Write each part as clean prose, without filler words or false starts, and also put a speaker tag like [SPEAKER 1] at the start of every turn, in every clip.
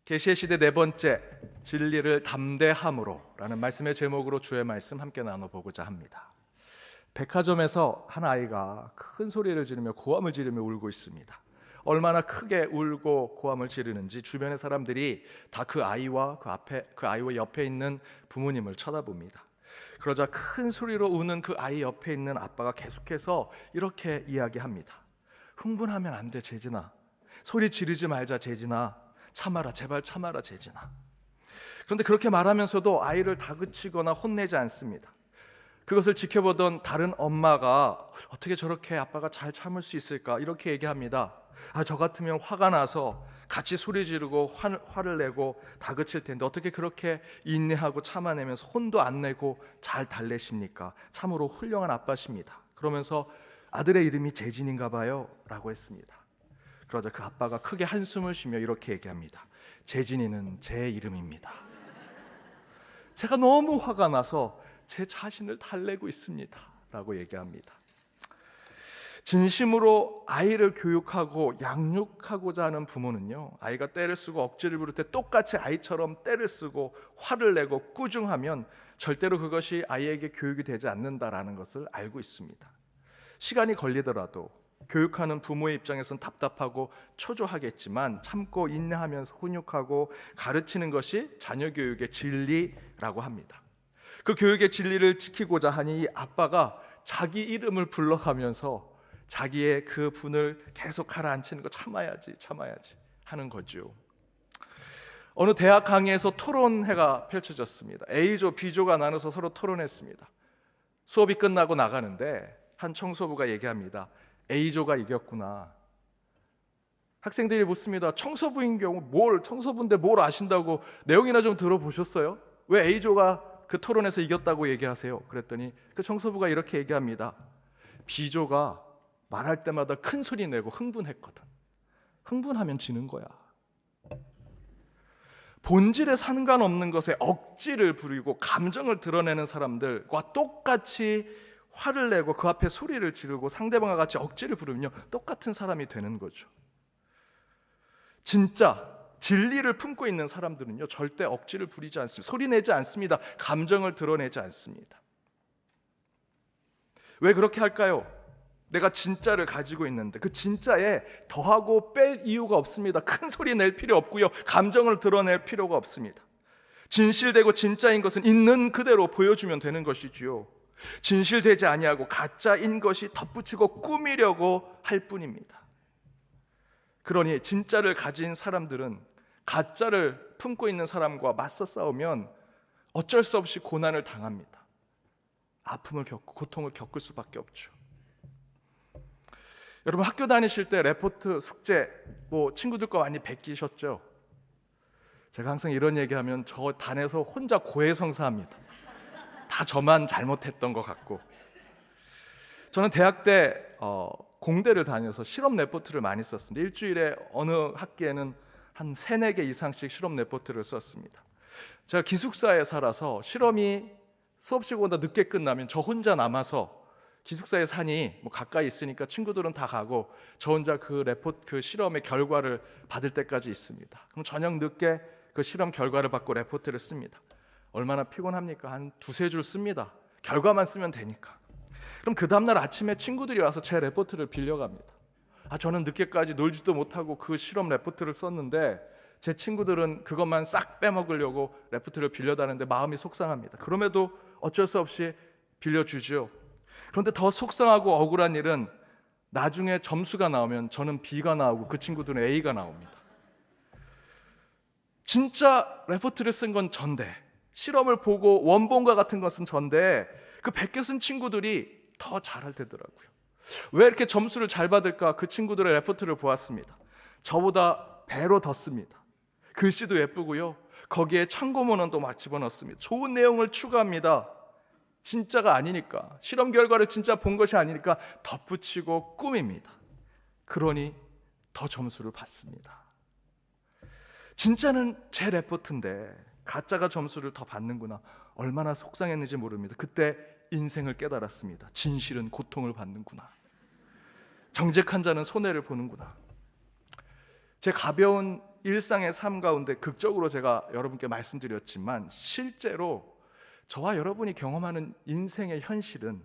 [SPEAKER 1] 계시의 시대 네 번째, 진리를 담대함으로 라는 말씀의 제목으로 주의 말씀 함께 나눠보고자 합니다. 백화점에서 한 아이가 큰 소리를 지르며 고함을 지르며 울고 있습니다. 얼마나 크게 울고 고함을 지르는지 주변의 사람들이 다 그 아이와 그 아이와 옆에 있는 부모님을 쳐다봅니다. 그러자 큰 소리로 우는 그 아이 옆에 있는 아빠가 계속해서 이렇게 이야기합니다. 흥분하면 안 돼, 재진아. 소리 지르지 말자, 재진아. 참아라, 제발 참아라, 재진아. 그런데 그렇게 말하면서도 아이를 다그치거나 혼내지 않습니다. 그것을 지켜보던 다른 엄마가 어떻게 저렇게 아빠가 잘 참을 수 있을까 이렇게 얘기합니다. 저 같으면 화가 나서 같이 소리 지르고 화를 내고 다그칠 텐데 어떻게 그렇게 인내하고 참아내면서 혼도 안 내고 잘 달래십니까? 참으로 훌륭한 아빠십니다. 그러면서 아들의 이름이 재진인가 봐요 라고 했습니다. 그러자 그 아빠가 크게 한숨을 쉬며 이렇게 얘기합니다. 재진이는 제 이름입니다. 제가 너무 화가 나서 제 자신을 달래고 있습니다 라고 얘기합니다. 진심으로 아이를 교육하고 양육하고자 하는 부모는요, 아이가 떼를 쓰고 억지를 부릴 때 똑같이 아이처럼 떼를 쓰고 화를 내고 꾸중하면 절대로 그것이 아이에게 교육이 되지 않는다라는 것을 알고 있습니다. 시간이 걸리더라도 교육하는 부모의 입장에선 답답하고 초조하겠지만 참고 인내하면서 훈육하고 가르치는 것이 자녀 교육의 진리라고 합니다. 그 교육의 진리를 지키고자 하니 이 아빠가 자기 이름을 불러가면서 자기의 그 분을 계속 가라앉히는 거 참아야지 하는 거죠. 어느 대학 강의에서 토론회가 펼쳐졌습니다. A조, B조가 나눠서 서로 토론했습니다. 수업이 끝나고 나가는데 한 청소부가 얘기합니다. A조가 이겼구나. 학생들이 묻습니다. 청소부인 경우 청소부인데 뭘 아신다고 내용이나 좀 들어보셨어요? 왜 A조가 그 토론에서 이겼다고 얘기하세요? 그랬더니 그 청소부가 이렇게 얘기합니다. B조가 말할 때마다 큰 소리 내고 흥분했거든. 흥분하면 지는 거야. 본질에 상관없는 것에 억지를 부리고 감정을 드러내는 사람들과 똑같이 화를 내고 그 앞에 소리를 지르고 상대방과 같이 억지를 부르면요, 똑같은 사람이 되는 거죠. 진짜 진리를 품고 있는 사람들은요, 절대 억지를 부리지 않습니다. 소리 내지 않습니다. 감정을 드러내지 않습니다. 왜 그렇게 할까요? 내가 진짜를 가지고 있는데 그 진짜에 더하고 뺄 이유가 없습니다. 큰 소리 낼 필요 없고요, 감정을 드러낼 필요가 없습니다. 진실되고 진짜인 것은 있는 그대로 보여주면 되는 것이지요. 진실되지 아니하고 가짜인 것이 덧붙이고 꾸미려고 할 뿐입니다. 그러니 진짜를 가진 사람들은 가짜를 품고 있는 사람과 맞서 싸우면 어쩔 수 없이 고난을 당합니다. 아픔을 겪고 고통을 겪을 수밖에 없죠. 여러분, 학교 다니실 때 레포트, 숙제 친구들과 많이 베끼셨죠? 제가 항상 이런 얘기하면 저 단에서 혼자 고해성사합니다. 다 저만 잘못했던 것 같고. 저는 대학 때 공대를 다녀서 실험 레포트를 많이 썼습니다. 일주일에 어느 학기에는 한 3-4개 이상씩 실험 레포트를 썼습니다. 제가 기숙사에 살아서 실험이 수업 시간보다 늦게 끝나면 저 혼자 남아서, 기숙사에 사니 가까이 있으니까 친구들은 다 가고 저 혼자 그 실험의 결과를 받을 때까지 있습니다. 그럼 저녁 늦게 그 실험 결과를 받고 레포트를 씁니다. 얼마나 피곤합니까? 한 2-3줄 씁니다. 결과만 쓰면 되니까. 그럼 그 다음날 아침에 친구들이 와서 제 레포트를 빌려갑니다. 저는 늦게까지 놀지도 못하고 그 실험 레포트를 썼는데 제 친구들은 그것만 싹 빼먹으려고 레포트를 빌려다는데 마음이 속상합니다. 그럼에도 어쩔 수 없이 빌려주죠. 그런데 더 속상하고 억울한 일은 나중에 점수가 나오면 저는 B가 나오고 그 친구들은 A가 나옵니다. 진짜 레포트를 쓴 건 전데, 실험을 보고 원본과 같은 것은 전데 그 베껴 쓴 친구들이 더 잘할 테더라고요. 왜 이렇게 점수를 잘 받을까? 그 친구들의 레포트를 보았습니다. 저보다 배로 더 씁니다. 글씨도 예쁘고요, 거기에 참고문은 또 막 집어넣습니다. 좋은 내용을 추가합니다. 진짜가 아니니까, 실험 결과를 진짜 본 것이 아니니까 덧붙이고 꾸밉니다. 그러니 더 점수를 받습니다. 진짜는 제 레포트인데 가짜가 점수를 더 받는구나. 얼마나 속상했는지 모릅니다. 그때 인생을 깨달았습니다. 진실은 고통을 받는구나. 정직한 자는 손해를 보는구나. 제 가벼운 일상의 삶 가운데 극적으로 제가 여러분께 말씀드렸지만, 실제로 저와 여러분이 경험하는 인생의 현실은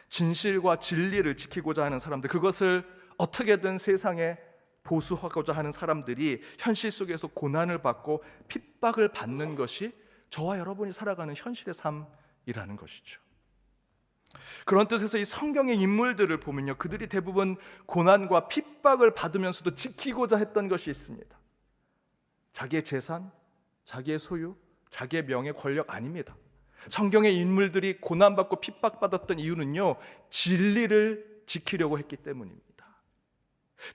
[SPEAKER 1] 진실과 진리를 지키고자 하는 사람들, 그것을 어떻게든 세상에 보수하고자 하는 사람들이 현실 속에서 고난을 받고 핍박을 받는 것이 저와 여러분이 살아가는 현실의 삶이라는 것이죠. 그런 뜻에서 이 성경의 인물들을 보면요, 그들이 대부분 고난과 핍박을 받으면서도 지키고자 했던 것이 있습니다. 자기의 재산, 자기의 소유, 자기의 명예, 권력 아닙니다. 성경의 인물들이 고난받고 핍박받았던 이유는요, 진리를 지키려고 했기 때문입니다.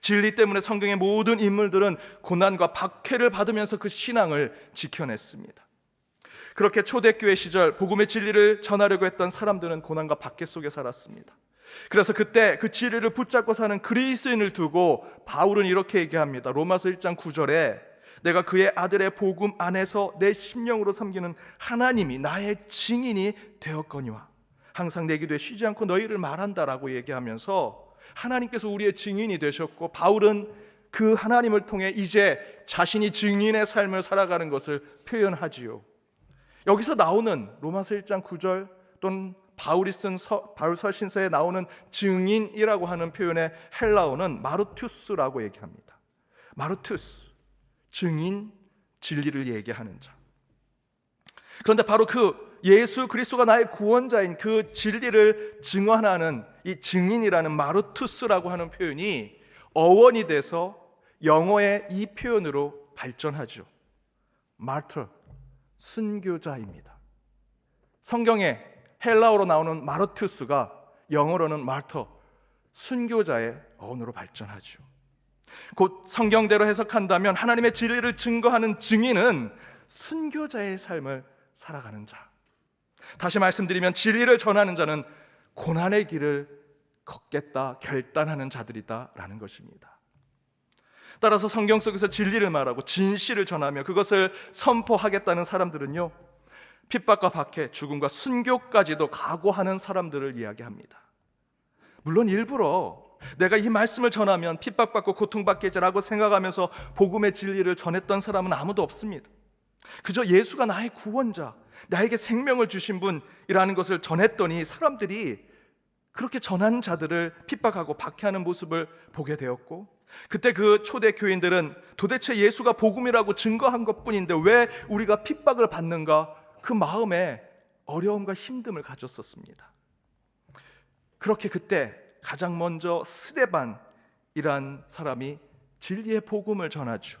[SPEAKER 1] 진리 때문에 성경의 모든 인물들은 고난과 박해를 받으면서 그 신앙을 지켜냈습니다. 그렇게 초대교회 시절 복음의 진리를 전하려고 했던 사람들은 고난과 박해 속에 살았습니다. 그래서 그때 그 진리를 붙잡고 사는 그리스도인을 두고 바울은 이렇게 얘기합니다. 로마서 1장 9절에 내가 그의 아들의 복음 안에서 내 심령으로 섬기는 하나님이 나의 증인이 되었거니와 항상 내 기도에 쉬지 않고 너희를 말한다라고 얘기하면서 하나님께서 우리의 증인이 되셨고, 바울은 그 하나님을 통해 이제 자신이 증인의 삶을 살아가는 것을 표현하지요. 여기서 나오는 로마서 1장 9절 또는 바울이 쓴 바울 서신서에 나오는 증인이라고 하는 표현의 헬라어는 마르투스라고 얘기합니다. 마르투스, 증인, 진리를 얘기하는 자. 그런데 바로 그 예수 그리스도가 나의 구원자인 그 진리를 증언하는 이 증인이라는 마르투스라고 하는 표현이 어원이 돼서 영어의 이 표현으로 발전하죠. 마르터, 순교자입니다. 성경에 헬라어로 나오는 마르투스가 영어로는 마르터, 순교자의 어원으로 발전하죠. 곧 성경대로 해석한다면 하나님의 진리를 증거하는 증인은 순교자의 삶을 살아가는 자. 다시 말씀드리면 진리를 전하는 자는 고난의 길을 걷겠다 결단하는 자들이다 라는 것입니다. 따라서 성경 속에서 진리를 말하고 진실을 전하며 그것을 선포하겠다는 사람들은요, 핍박과 박해, 죽음과 순교까지도 각오하는 사람들을 이야기합니다. 물론 일부러 내가 이 말씀을 전하면 핍박받고 고통받겠지라고 생각하면서 복음의 진리를 전했던 사람은 아무도 없습니다. 그저 예수가 나의 구원자, 나에게 생명을 주신 분이라는 것을 전했더니 사람들이 그렇게 전한 자들을 핍박하고 박해하는 모습을 보게 되었고, 그때 그 초대 교인들은 도대체 예수가 복음이라고 증거한 것뿐인데 왜 우리가 핍박을 받는가, 그 마음에 어려움과 힘듦을 가졌었습니다. 그렇게 그때 가장 먼저 스데반이란 사람이 진리의 복음을 전하죠.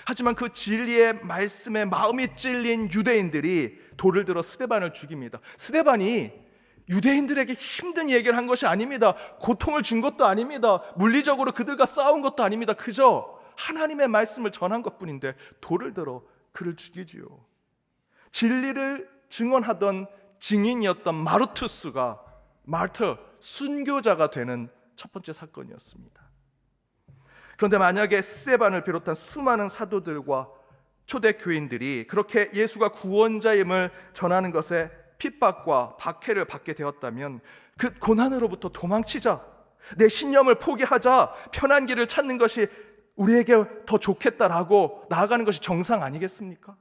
[SPEAKER 1] 하지만 그 진리의 말씀에 마음이 찔린 유대인들이 돌을 들어 스데반을 죽입니다. 스데반이 유대인들에게 힘든 얘기를 한 것이 아닙니다. 고통을 준 것도 아닙니다. 물리적으로 그들과 싸운 것도 아닙니다. 그저 하나님의 말씀을 전한 것뿐인데 돌을 들어 그를 죽이지요. 진리를 증언하던 증인이었던 마르투스가 마르터, 순교자가 되는 첫 번째 사건이었습니다. 그런데 만약에 스데반을 비롯한 수많은 사도들과 초대 교인들이 그렇게 예수가 구원자임을 전하는 것에 핍박과 박해를 받게 되었다면 그 고난으로부터 도망치자, 내 신념을 포기하자, 편한 길을 찾는 것이 우리에게 더 좋겠다라고 나아가는 것이 정상 아니겠습니까?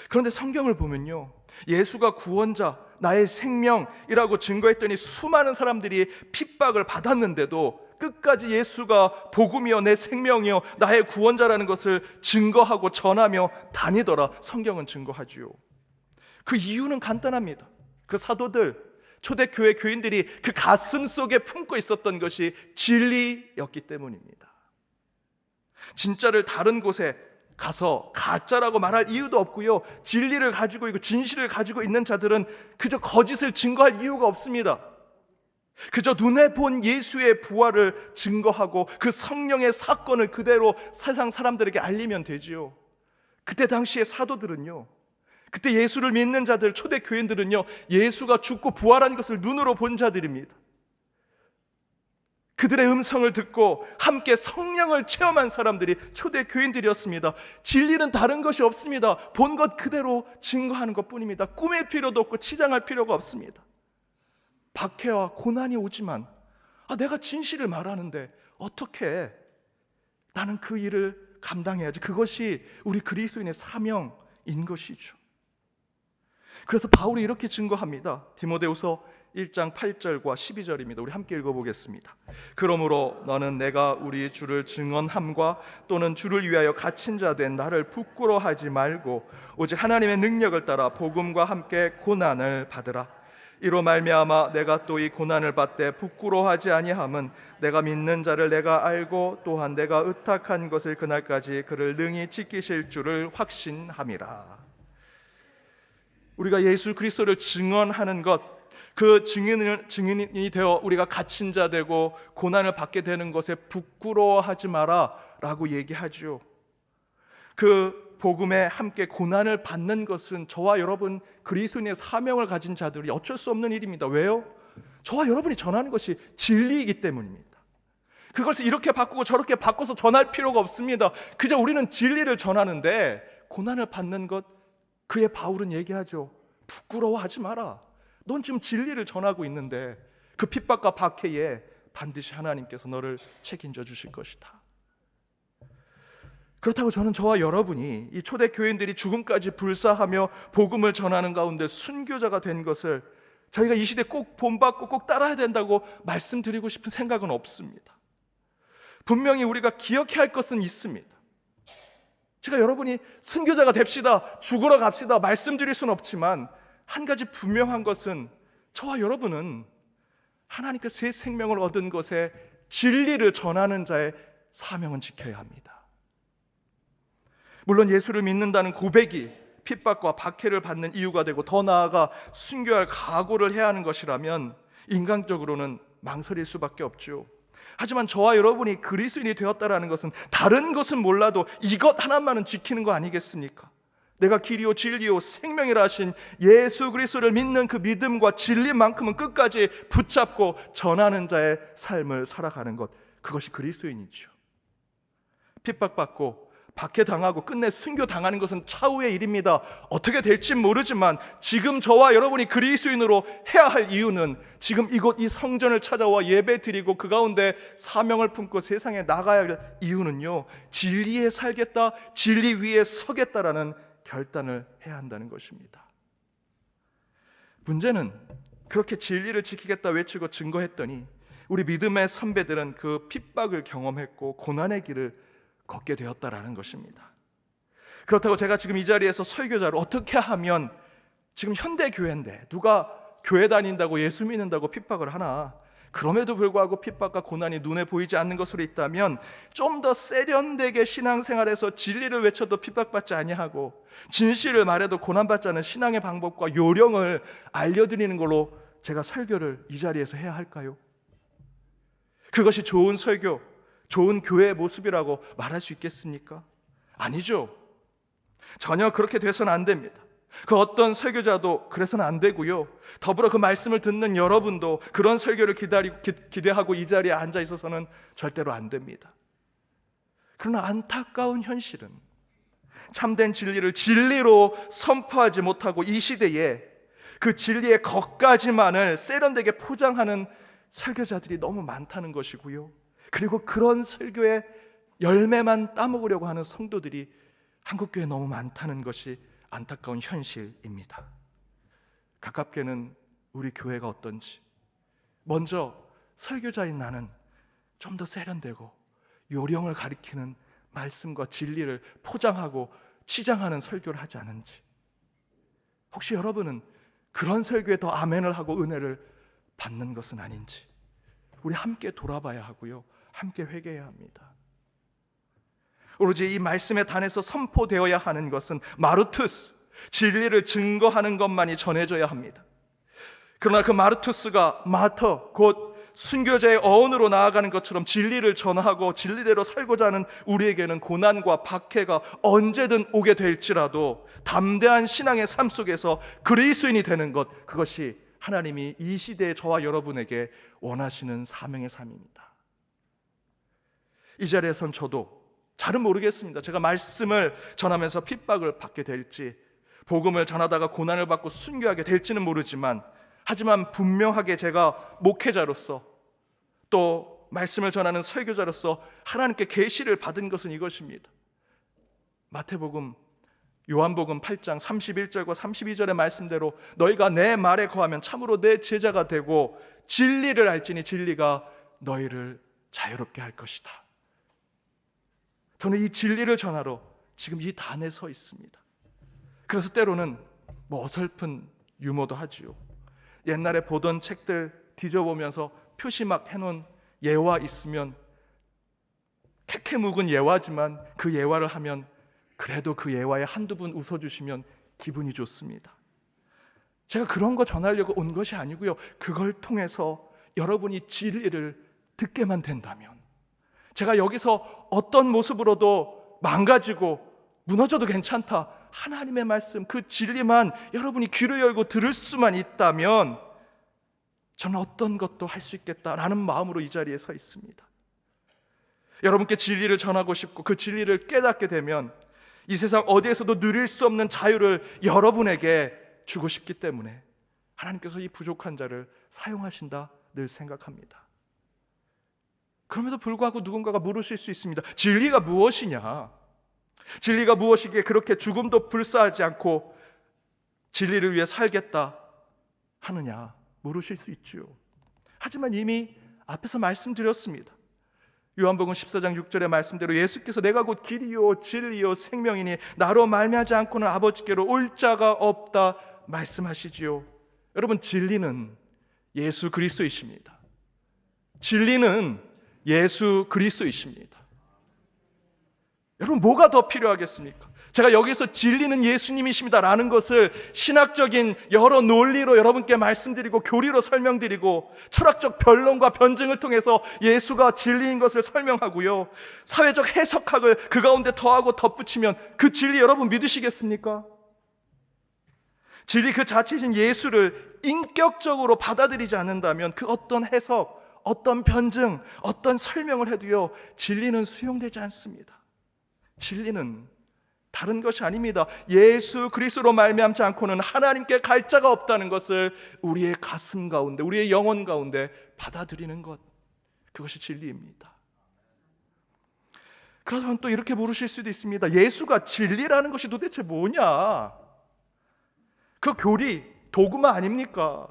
[SPEAKER 1] 그런데 성경을 보면요, 예수가 구원자, 나의 생명이라고 증거했더니 수많은 사람들이 핍박을 받았는데도 끝까지 예수가 복음이요 내 생명이요 나의 구원자라는 것을 증거하고 전하며 다니더라. 성경은 증거하지요. 그 이유는 간단합니다. 그 사도들, 초대교회 교인들이 그 가슴 속에 품고 있었던 것이 진리였기 때문입니다. 진짜를 다른 곳에 가서 가짜라고 말할 이유도 없고요, 진리를 가지고 있고 진실을 가지고 있는 자들은 그저 거짓을 증거할 이유가 없습니다. 그저 눈에 본 예수의 부활을 증거하고 그 성령의 사건을 그대로 세상 사람들에게 알리면 되지요. 그때 당시의 사도들은요, 그때 예수를 믿는 자들, 초대 교인들은요, 예수가 죽고 부활한 것을 눈으로 본 자들입니다. 그들의 음성을 듣고 함께 성령을 체험한 사람들이 초대 교인들이었습니다. 진리는 다른 것이 없습니다. 본 것 그대로 증거하는 것뿐입니다. 꾸밀 필요도 없고 치장할 필요가 없습니다. 박해와 고난이 오지만 내가 진실을 말하는데 어떻게 나는 그 일을 감당해야지. 그것이 우리 그리스도인의 사명인 것이죠. 그래서 바울이 이렇게 증거합니다. 디모데후서 1장 8절과 12절입니다. 우리 함께 읽어보겠습니다. 그러므로 너는 내가 우리 주를 증언함과 또는 주를 위하여 갇힌 자 된 나를 부끄러워하지 말고 오직 하나님의 능력을 따라 복음과 함께 고난을 받으라. 이로 말미암아 내가 또 이 고난을 받되 부끄러워하지 아니함은 내가 믿는 자를 내가 알고 또한 내가 의탁한 것을 그날까지 그를 능히 지키실 줄을 확신함이라. 우리가 예수 그리스도를 증언하는 것, 그 증인이 되어 우리가 갇힌 자 되고 고난을 받게 되는 것에 부끄러워하지 마라 라고 얘기하죠. 그 복음에 함께 고난을 받는 것은 저와 여러분 그리스도인의 사명을 가진 자들이 어쩔 수 없는 일입니다. 왜요? 저와 여러분이 전하는 것이 진리이기 때문입니다. 그것을 이렇게 바꾸고 저렇게 바꿔서 전할 필요가 없습니다. 그저 우리는 진리를 전하는데 고난을 받는 것, 그의 바울은 얘기하죠. 부끄러워하지 마라. 넌 지금 진리를 전하고 있는데 그 핍박과 박해에 반드시 하나님께서 너를 책임져 주실 것이다. 그렇다고 저는 저와 여러분이 이 초대 교인들이 죽음까지 불사하며 복음을 전하는 가운데 순교자가 된 것을 저희가 이 시대에 꼭 본받고 꼭 따라야 된다고 말씀드리고 싶은 생각은 없습니다. 분명히 우리가 기억해야 할 것은 있습니다. 제가 여러분이 순교자가 됩시다, 죽으러 갑시다 말씀드릴 수는 없지만 한 가지 분명한 것은 저와 여러분은 하나님께 새 생명을 얻은 것에 진리를 전하는 자의 사명은 지켜야 합니다. 물론 예수를 믿는다는 고백이 핍박과 박해를 받는 이유가 되고 더 나아가 순교할 각오를 해야 하는 것이라면 인간적으로는 망설일 수밖에 없죠. 하지만 저와 여러분이 그리스도인이 되었다라는 것은 다른 것은 몰라도 이것 하나만은 지키는 거 아니겠습니까? 내가 길이요 진리요 생명이라 하신 예수 그리스도를 믿는 그 믿음과 진리만큼은 끝까지 붙잡고 전하는 자의 삶을 살아가는 것, 그것이 그리스도인이죠. 핍박받고 박해당하고 끝내 순교당하는 것은 차후의 일입니다. 어떻게 될지 모르지만 지금 저와 여러분이 그리스도인으로 해야 할 이유는 지금 이곳 이 성전을 찾아와 예배드리고 그 가운데 사명을 품고 세상에 나가야 할 이유는요, 진리에 살겠다, 진리 위에 서겠다라는 결단을 해야 한다는 것입니다. 문제는 그렇게 진리를 지키겠다 외치고 증거했더니 우리 믿음의 선배들은 그 핍박을 경험했고 고난의 길을 걷게 되었다라는 것입니다. 그렇다고 제가 지금 이 자리에서 설교자를 어떻게 하면, 지금 현대 교회인데 누가 교회 다닌다고 예수 믿는다고 핍박을 하나? 그럼에도 불구하고 핍박과 고난이 눈에 보이지 않는 것으로 있다면 좀 더 세련되게 신앙생활에서 진리를 외쳐도 핍박받지 아니하고 진실을 말해도 고난받지 않은 신앙의 방법과 요령을 알려드리는 걸로 제가 설교를 이 자리에서 해야 할까요? 그것이 좋은 설교, 좋은 교회의 모습이라고 말할 수 있겠습니까? 아니죠. 전혀 그렇게 돼서는 안 됩니다. 그 어떤 설교자도 그래서는 안 되고요, 더불어 그 말씀을 듣는 여러분도 그런 설교를 기대하고 이 자리에 앉아 있어서는 절대로 안 됩니다. 그러나 안타까운 현실은 참된 진리를 진리로 선포하지 못하고 이 시대에 그 진리의 겉가지만을 세련되게 포장하는 설교자들이 너무 많다는 것이고요, 그리고 그런 설교의 열매만 따먹으려고 하는 성도들이 한국교회에 너무 많다는 것이 안타까운 현실입니다. 가깝게는 우리 교회가 어떤지, 먼저 설교자인 나는 좀 더 세련되고 요령을 가리키는 말씀과 진리를 포장하고 치장하는 설교를 하지 않은지, 혹시 여러분은 그런 설교에 더 아멘을 하고 은혜를 받는 것은 아닌지 우리 함께 돌아봐야 하고요, 함께 회개해야 합니다. 오로지 이 말씀의 단에서 선포되어야 하는 것은 마르투스, 진리를 증거하는 것만이 전해져야 합니다. 그러나 그 마르투스가 마터, 곧 순교자의 어원으로 나아가는 것처럼 진리를 전하고 진리대로 살고자 하는 우리에게는 고난과 박해가 언제든 오게 될지라도 담대한 신앙의 삶 속에서 그리스도인이 되는 것, 그것이 하나님이 이 시대에 저와 여러분에게 원하시는 사명의 삶입니다. 이 자리에선 저도 잘은 모르겠습니다. 제가 말씀을 전하면서 핍박을 받게 될지, 복음을 전하다가 고난을 받고 순교하게 될지는 모르지만, 하지만 분명하게 제가 목회자로서 또 말씀을 전하는 설교자로서 하나님께 계시를 받은 것은 이것입니다. 마태복음, 요한복음 8장 31절과 32절의 말씀대로 너희가 내 말에 거하면 참으로 내 제자가 되고 진리를 알지니 진리가 너희를 자유롭게 할 것이다. 저는 이 진리를 전하러 지금 이 단에 서 있습니다. 그래서 때로는 어설픈 유머도 하지요. 옛날에 보던 책들 뒤져보면서 표시 막 해놓은 예화 있으면 캐캐 묵은 예화지만 그 예화를 하면 그래도 그 예화에 한두 분 웃어주시면 기분이 좋습니다. 제가 그런 거 전하려고 온 것이 아니고요, 그걸 통해서 여러분이 진리를 듣게만 된다면, 제가 여기서 어떤 모습으로도 망가지고 무너져도 괜찮다, 하나님의 말씀 그 진리만 여러분이 귀를 열고 들을 수만 있다면 저는 어떤 것도 할 수 있겠다라는 마음으로 이 자리에 서 있습니다. 여러분께 진리를 전하고 싶고 그 진리를 깨닫게 되면 이 세상 어디에서도 누릴 수 없는 자유를 여러분에게 주고 싶기 때문에 하나님께서 이 부족한 자를 사용하신다 늘 생각합니다. 그럼에도 불구하고 누군가가 물으실 수 있습니다. 진리가 무엇이냐? 진리가 무엇이기에 그렇게 죽음도 불사하지 않고 진리를 위해 살겠다 하느냐 물으실 수 있죠. 하지만 이미 앞에서 말씀드렸습니다. 요한복음 14장 6절의 말씀대로 예수께서 내가 곧 길이요 진리요 생명이니 나로 말미암지 않고는 아버지께로 올 자가 없다 말씀하시지요. 여러분, 진리는 예수 그리스도이십니다. 진리는 예수 그리스도이십니다. 여러분, 뭐가 더 필요하겠습니까? 제가 여기서 진리는 예수님이십니다 라는 것을 신학적인 여러 논리로 여러분께 말씀드리고 교리로 설명드리고 철학적 변론과 변증을 통해서 예수가 진리인 것을 설명하고요, 사회적 해석학을 그 가운데 더하고 덧붙이면 그 진리 여러분 믿으시겠습니까? 진리 그 자체이신 예수를 인격적으로 받아들이지 않는다면 그 어떤 해석, 어떤 변증, 어떤 설명을 해도요 진리는 수용되지 않습니다. 진리는 다른 것이 아닙니다. 예수 그리스도로 말미암지 않고는 하나님께 갈 자가 없다는 것을 우리의 가슴 가운데, 우리의 영혼 가운데 받아들이는 것, 그것이 진리입니다. 그러면 또 이렇게 물으실 수도 있습니다. 예수가 진리라는 것이 도대체 뭐냐? 그 교리, 도구마 아닙니까?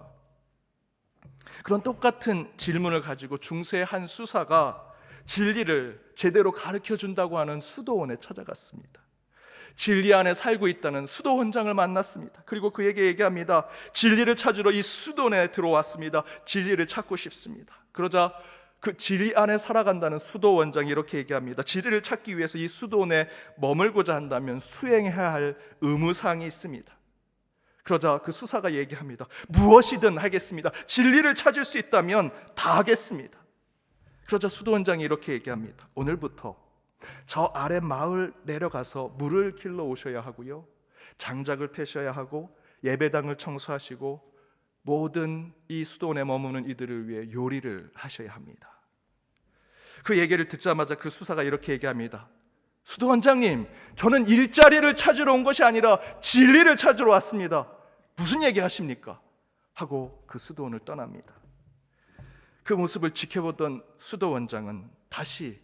[SPEAKER 1] 그런 똑같은 질문을 가지고 중세의 한 수사가 진리를 제대로 가르쳐준다고 하는 수도원에 찾아갔습니다. 진리 안에 살고 있다는 수도원장을 만났습니다. 그리고 그에게 얘기합니다. 진리를 찾으러 이 수도원에 들어왔습니다. 진리를 찾고 싶습니다. 그러자 그 진리 안에 살아간다는 수도원장이 이렇게 얘기합니다. 진리를 찾기 위해서 이 수도원에 머물고자 한다면 수행해야 할 의무사항이 있습니다. 그러자 그 수사가 얘기합니다. 무엇이든 하겠습니다. 진리를 찾을 수 있다면 다 하겠습니다. 그러자 수도원장이 이렇게 얘기합니다. 오늘부터 저 아래 마을 내려가서 물을 길러 오셔야 하고요, 장작을 패셔야 하고 예배당을 청소하시고 모든 이 수도원에 머무는 이들을 위해 요리를 하셔야 합니다. 그 얘기를 듣자마자 그 수사가 이렇게 얘기합니다. 수도원장님, 저는 일자리를 찾으러 온 것이 아니라 진리를 찾으러 왔습니다. 무슨 얘기 하십니까? 하고 그 수도원을 떠납니다. 그 모습을 지켜보던 수도원장은 다시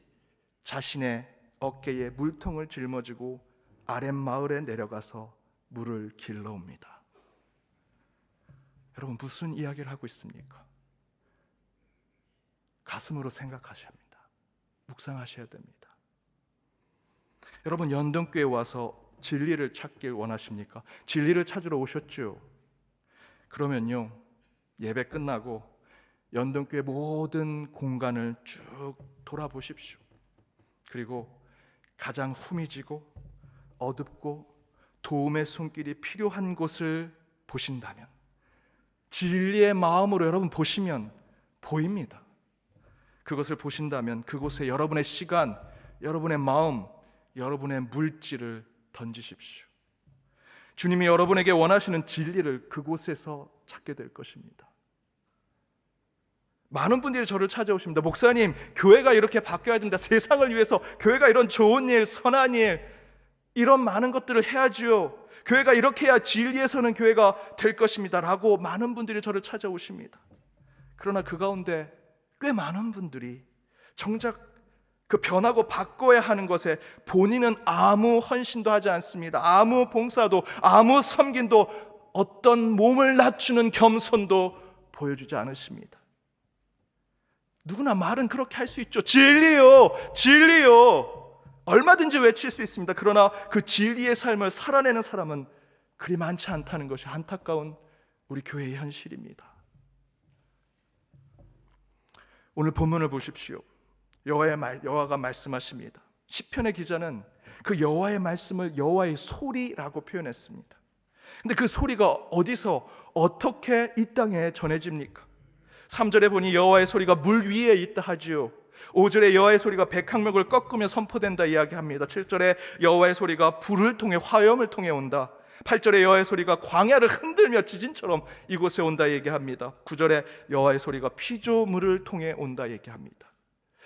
[SPEAKER 1] 자신의 어깨에 물통을 짊어지고 아랫마을에 내려가서 물을 길러옵니다. 여러분, 무슨 이야기를 하고 있습니까? 가슴으로 생각하셔야 합니다. 묵상하셔야 됩니다. 여러분, 연동교회에 와서 진리를 찾길 원하십니까? 진리를 찾으러 오셨죠? 그러면요, 예배 끝나고 연동교회 모든 공간을 쭉 돌아보십시오. 그리고 가장 후미지고 어둡고 도움의 손길이 필요한 곳을 보신다면, 진리의 마음으로 여러분 보시면 보입니다. 그것을 보신다면 그곳에 여러분의 시간, 여러분의 마음, 여러분의 물질을 던지십시오. 주님이 여러분에게 원하시는 진리를 그곳에서 찾게 될 것입니다. 많은 분들이 저를 찾아오십니다. 목사님, 교회가 이렇게 바뀌어야 된다. 세상을 위해서 교회가 이런 좋은 일, 선한 일, 이런 많은 것들을 해야지요. 교회가 이렇게 해야 진리에서는 교회가 될 것입니다 라고 많은 분들이 저를 찾아오십니다. 그러나 그 가운데 꽤 많은 분들이 정작 그 변하고 바꿔야 하는 것에 본인은 아무 헌신도 하지 않습니다. 아무 봉사도, 아무 섬김도, 어떤 몸을 낮추는 겸손도 보여주지 않으십니다. 누구나 말은 그렇게 할 수 있죠. 진리요, 진리요, 얼마든지 외칠 수 있습니다. 그러나 그 진리의 삶을 살아내는 사람은 그리 많지 않다는 것이 안타까운 우리 교회의 현실입니다. 오늘 본문을 보십시오. 여호와가 말씀하십니다. 시편의 기자는 그 여호와의 말씀을 여호와의 소리라고 표현했습니다. 근데 그 소리가 어디서 어떻게 이 땅에 전해집니까? 3절에 보니 여호와의 소리가 물 위에 있다 하지요. 5절에 여호와의 소리가 백항목을 꺾으며 선포된다 이야기합니다. 7절에 여호와의 소리가 불을 통해 화염을 통해 온다. 8절에 여호와의 소리가 광야를 흔들며 지진처럼 이곳에 온다 얘기합니다. 9절에 여호와의 소리가 피조물을 통해 온다 얘기합니다.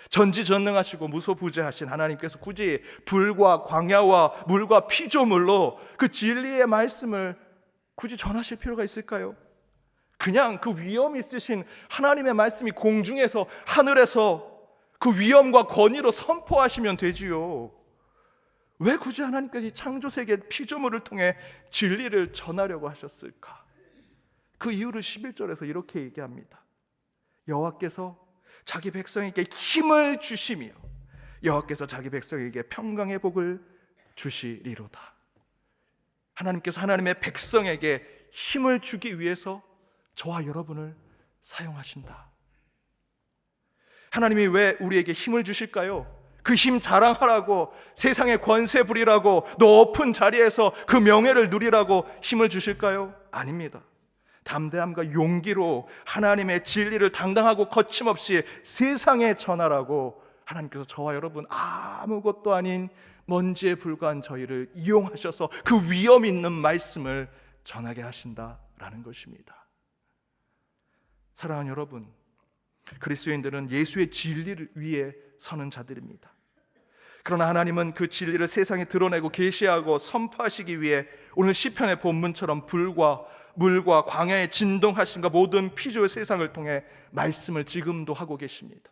[SPEAKER 1] 전지전능하시고 무소부재하신 하나님께서 굳이 불과 광야와 물과 피조물로 그 진리의 말씀을 굳이 전하실 필요가 있을까요? 그냥 그 위엄 있으신 하나님의 말씀이 공중에서, 하늘에서 그 위엄과 권위로 선포하시면 되지요. 왜 굳이 하나님께서 이 창조세계 피조물을 통해 진리를 전하려고 하셨을까? 그 이유를 11절에서 이렇게 얘기합니다. 여호와께서 자기 백성에게 힘을 주시며 여호와께서 자기 백성에게 평강의 복을 주시리로다. 하나님께서 하나님의 백성에게 힘을 주기 위해서 저와 여러분을 사용하신다. 하나님이 왜 우리에게 힘을 주실까요? 그 힘 자랑하라고, 세상의 권세 부리라고, 높은 자리에서 그 명예를 누리라고 힘을 주실까요? 아닙니다. 담대함과 용기로 하나님의 진리를 당당하고 거침없이 세상에 전하라고 하나님께서 저와 여러분 아무것도 아닌 먼지에 불과한 저희를 이용하셔서 그 위엄 있는 말씀을 전하게 하신다라는 것입니다. 사랑하는 여러분, 그리스도인들은 예수의 진리를 위해 서는 자들입니다. 그러나 하나님은 그 진리를 세상에 드러내고 계시하고 선포하시기 위해 오늘 시편의 본문처럼 불과 물과 광야의 진동하심과 모든 피조의 세상을 통해 말씀을 지금도 하고 계십니다.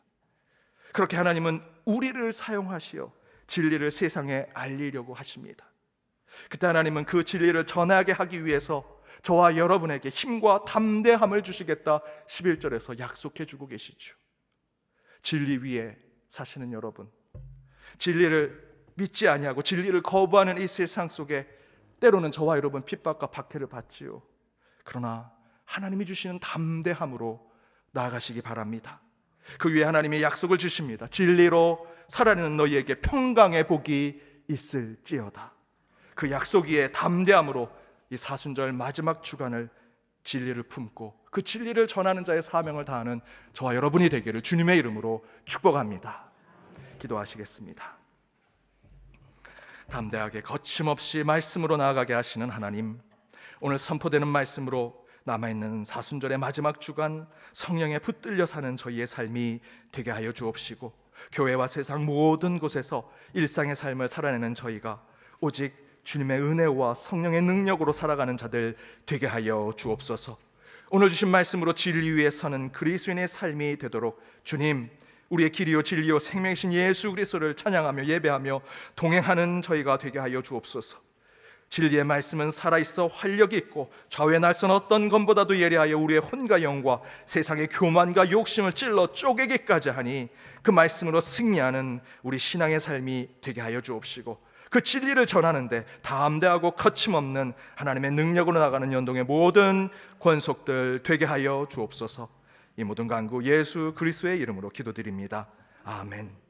[SPEAKER 1] 그렇게 하나님은 우리를 사용하시어 진리를 세상에 알리려고 하십니다. 그때 하나님은 그 진리를 전하게 하기 위해서 저와 여러분에게 힘과 담대함을 주시겠다 11절에서 약속해 주고 계시죠. 진리 위에 사시는 여러분, 진리를 믿지 아니하고 진리를 거부하는 이 세상 속에 때로는 저와 여러분 핍박과 박해를 받지요. 그러나 하나님이 주시는 담대함으로 나아가시기 바랍니다. 그 위에 하나님이 약속을 주십니다. 진리로 살아내는 너희에게 평강의 복이 있을지어다. 그 약속 위에 담대함으로 이 사순절 마지막 주간을 진리를 품고 그 진리를 전하는 자의 사명을 다하는 저와 여러분이 되기를 주님의 이름으로 축복합니다. 기도하시겠습니다. 담대하게 거침없이 말씀으로 나아가게 하시는 하나님, 오늘 선포되는 말씀으로 남아있는 사순절의 마지막 주간 성령에 붙들려 사는 저희의 삶이 되게 하여 주옵시고, 교회와 세상 모든 곳에서 일상의 삶을 살아내는 저희가 오직 주님의 은혜와 성령의 능력으로 살아가는 자들 되게 하여 주옵소서. 오늘 주신 말씀으로 진리 위에 서는 그리스도인의 삶이 되도록 주님, 우리의 길이요 진리요 생명이신 예수 그리스도를 찬양하며 예배하며 동행하는 저희가 되게 하여 주옵소서. 진리의 말씀은 살아있어 활력이 있고 좌우의 날선 어떤 것보다도 예리하여 우리의 혼과 영과 세상의 교만과 욕심을 찔러 쪼개기까지 하니 그 말씀으로 승리하는 우리 신앙의 삶이 되게 하여 주옵시고, 그 진리를 전하는데 담대하고 거침없는 하나님의 능력으로 나가는 연동의 모든 권속들 되게 하여 주옵소서. 이 모든 간구 예수 그리스도의 이름으로 기도드립니다. 아멘.